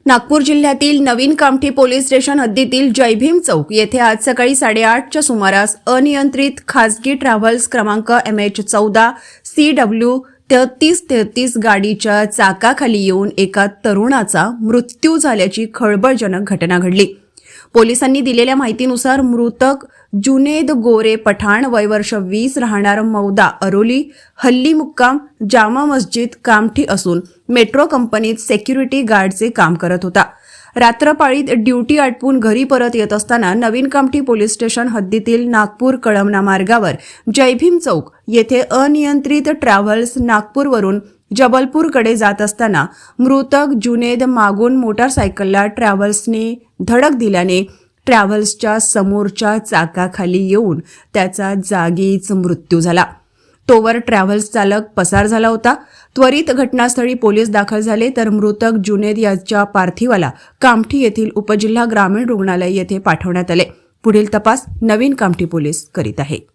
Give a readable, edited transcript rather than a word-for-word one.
नागपूर जिल्ह्यातील नवीन Kamthi police station हद्दीतील जयभीम चौक येथे आज सकाळी 8:30च्या सुमारास अनियंत्रित खासगी ट्रॅव्हल्स क्रमांक MH14 CW 3333 गाडीच्या चाकाखाली येऊन एका तरुणाचा मृत्यू झाल्याची खळबळजनक घटना घडली। पोलिसांनी दिलेल्या माहितीनुसार मृतक जुनेद गोरे पठाण वय वर्ष 20 राहणार मौदा अरोली हल्ली मुक्काम जामा मस्जिद कामठी असून मेट्रो कंपनीत सिक्युरिटी गार्डचे काम करत होता। रात्रपाळीत ड्युटी आटपून घरी परत येत असताना नवीन कामठी पोलीस स्टेशन हद्दीतील नागपूर कळमना मार्गावर जयभीम चौक येथे अनियंत्रित ट्रॅव्हल्स नागपूरवरून जबलपूरकडे जात असताना मृतक जुनेद मागून मोटारसायकलला ट्रॅव्हल्सने धडक दिल्याने ट्रॅव्हल्सच्या समोरच्या चाकाखाली येऊन त्याचा जागीच मृत्यू झाला। तोवर ट्रॅव्हल्स चालक पसार झाला होता। त्वरित घटनास्थळी पोलीस दाखल झाले तर मृतक जुनेद याच्या पार्थिवाला कामठी येथील उपजिल्हा ग्रामीण रुग्णालय येथे पाठवण्यात आले। पुढील तपास नवीन कामठी पोलीस करीत आहे।